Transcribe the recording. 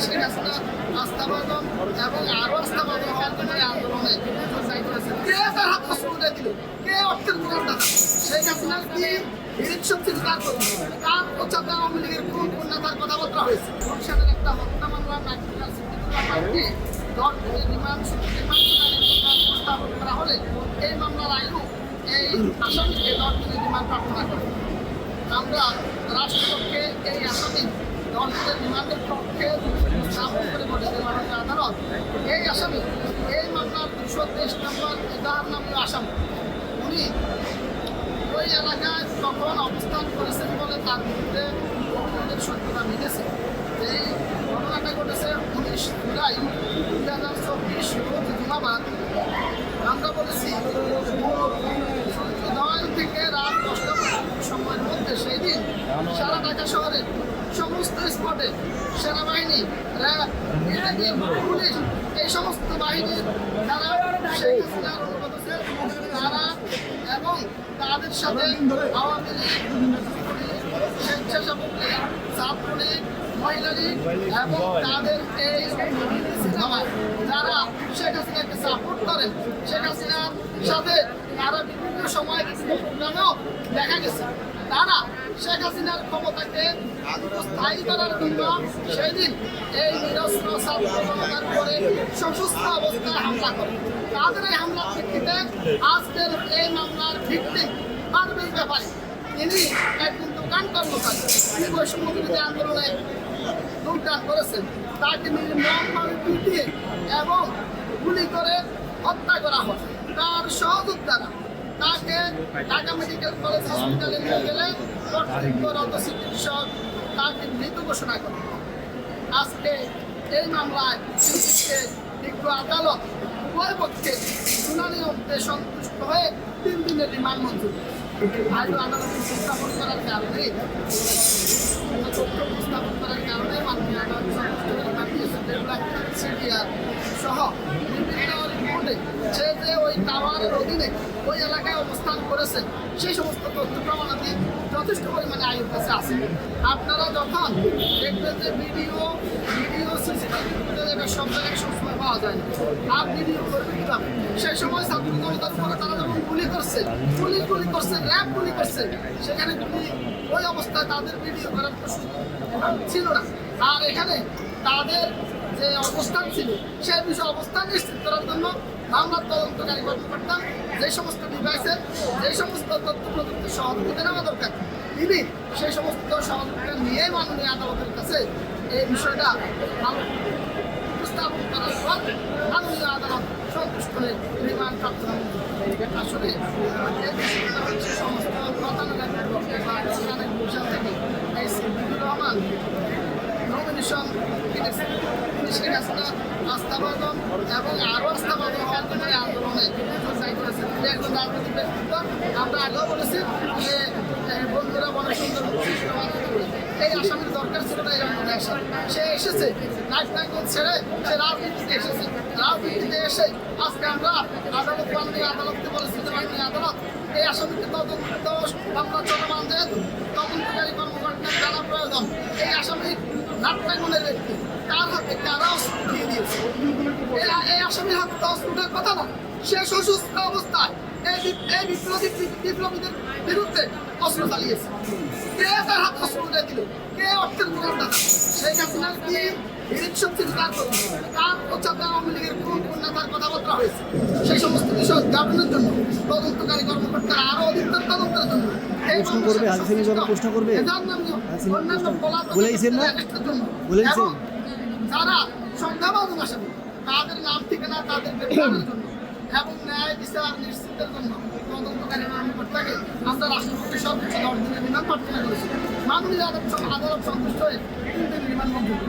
শেখ হাসিনা আস্থাভাজন এবং আরো আস্থাভাজন হওয়ার জন্য আন্দোলনে যোগদান করেছেন। কে তার হাত হসপিটালে দিল? কে অর্থের যোগানদাতা? শেখ হাসিনার কি ইলেকশন ছিল তার কথা, তার প্রচারে আওয়ামী লীগের কোন কোন নেতার কথাবার্তা হয়েছে? সংসদের একটা হত্যা মামলা নাগরিকরা সিদ্দিকুল্লাহকে রিমান্ড প্রস্তাবন করা হলে এই মামলার আয়ু এই আসামিকে 10 দিনের রিমান্ড প্রার্থনা করে। আমরা রাষ্ট্রপক্ষে এই আসামি 10 দিনের রিমান্ডের পক্ষে স্থাপন করে বলেছে মাননীয় আদালত এই আসামি এই মামলার 223 নম্বর এজাহার নামীয় আসামি উনি ওই এলাকায় তখন অবস্থান করেছেন বলে তার বিরুদ্ধে অভিযোগের সত্যতা মিলেছে। এই ঘটনাটা ঘটেছে 19 জুলাই 2024 রোজ জুমাবার। আমরা বলেছি 9 থেকে রাত 10টা সময়ের মধ্যে সেই দিন সারা ঢাকা শহরের সমস্ত স্পটে সেনাবাহিনী, র্যাব, পুলিশ এই সমস্ত বাহিনীর তারা শেখ হাসিনার অনুগত তারা এবং তাদের সাথে আওয়ামী লীগ, স্বেচ্ছাসেবক লীগ, ছাত্রলীগ, মহিলা লীগ এবং তাদের এই যারা শেখ হাসিনাকে সাপোর্ট করেন, শেখ হাসিনার সাথে তারা বিভিন্ন সময় বিভিন্ন প্রোগ্রামেও দেখা গেছে তারা শেখ হাসিনার ক্ষমতাকে স্থায়ী করার জন্য সেদিন এই নিরস্ত্র ছাত্র জনতার উপরে সশস্ত্র অবস্থায় হামলা করে। তাদের এই হামলার ভিত্তিতে আজকের এই মামলার ভিত্তিক পারভেজ ব্যাপারী তিনি একজন দোকান কর্মচারী, তিনি বৈষম্য বিরোধী আন্দোলনে যোগদান করেছেন, তাকে নির্মমভাবে পিটিয়ে এবং গুলি করে হত্যা করা হয়। তার সহযোদ্ধারা তাকে ঢাকা মেডিকেল কলেজ হসপিটালে নিয়ে গেলে কর্তব্যরত চিকিৎসক তাকে মৃত ঘোষণা করে। আজকে এই মামলায় দীর্ঘ আদালত উভয় পক্ষে শুনানি অন্তে সন্তুষ্ট হয়ে 3 দিনের রিমান্ড মঞ্জুর। আজও আদালতে উপস্থাপন করার কারণে তথ্য উপস্থাপন করার কারণে মাননীয় আদালত সন্তুষ্ট হয়ে রিমান্ড দিয়েছেন। সিডিআর সহ বিভিন্ন রিপোর্টে সে যে ওই টাওয়ারের অধীনে ওই এলাকায় অবস্থান করেছে সেই সমস্ত তথ্য প্রমাণাদি যথেষ্ট পরিমাণে আয়োগ কাছে আছে। আপনারা যখন দেখবেন যে ভিডিও সিসিটিভি ফুটেজ সব জায়গায় সবসময় পাওয়া যায় না, আর ভিডিও করবে কীভাবে? সেই সময় ছাত্র জনতার উপরে তারা যখন গুলি করছে, পুলিশ গুলি করছে, র্যাব গুলি করছে, সেখানে গুলি ওই অবস্থায় তাদের ভিডিও করার ছিল না। আর এখানে তাদের যে অবস্থান ছিল সেই বিষয়ে অবস্থান নিশ্চিত করার জন্য মামলার তদন্তকারী কর্মকর্তা যে সমস্ত ডিভাইসের যে সমস্ত তথ্য প্রযুক্তির সহযোগিতা নেওয়া দরকার তিনি সেই সমস্ত সহযোগিতা নিয়ে মাননীয় আদালতের কাছে এই বিষয়টা উপস্থাপন করার পর মাননীয় আদালত সন্তুষ্ট হয়ে রিমান্ড প্রার্থনা আসলে সমস্ত থেকে এই সিদ্দিকুর রহমান নমিনেশন কিনেছেন। শেখ হাসিনা আস্থাভাজন এবং আরো আস্থাভাজন হওয়ার জন্য আন্দোলনে যোগদান করেছেন। তিনি একজন রাজনৈতিক ব্যক্তিত্ব। আমরা আগেও বলেছি যে বন্ধুরা বলে সুন্দর এই আসামির দরকার ছিল না, এরকম আসা সে এসেছে নাইটগঞ্জ ছেড়ে সে রাজনীতিতে এসেছে। রাজনীতিতে এসে আজকে আমরা আদালত মাননীয় আদালতকে বলেছি যে মাননীয় আদালত এই আসামিকে তদন্ত আমরা চলমান যেহেতু তদন্তকারী কর্মকর্তার জানা প্রয়োজন। এই আসামি নাট্যাঙ্গনের ব্যক্তি, তার হাতে কারা অস্ত্র দিয়ে দিয়েছে। এই আসামির হাতে তো অস্ত্রের কথা না, সে সশস্ত্র অবস্থায় এই বিপ্লবীদের বিরুদ্ধে অস্ত্র চালিয়েছে। কে তার হাতে অস্ত্র দিল? কে অর্থের যোগানদাতা? শেখ হাসিনার কি ইলেকশন ছিল তার কথা, তার প্রচারে আওয়ামী লীগের কোন কোন নেতার কথাবার্তা হয়েছে সেই সমস্ত বিষয় উদ্ঘাটনের জন্য তদন্তকারী কর্মকর্তারা আরো অধিকতর তদন্তের জন্য প্রশ্ন করবে যারা সংখ্যাবাদন আসামি তাদের নাম ঠিকানা তাদের গ্রেফতারের জন্য এবং ন্যায় বিচার নিশ্চিতের জন্য তদন্তকারী কর্মকর্তাকে আমরা রাষ্ট্রপতি সর্বোচ্চ 10 দিনের রিমান্ড প্রার্থনা করেছি। মাননীয় আদালত সন্তুষ্ট হয়ে 3 দিনের রিমান্ড মঞ্জুর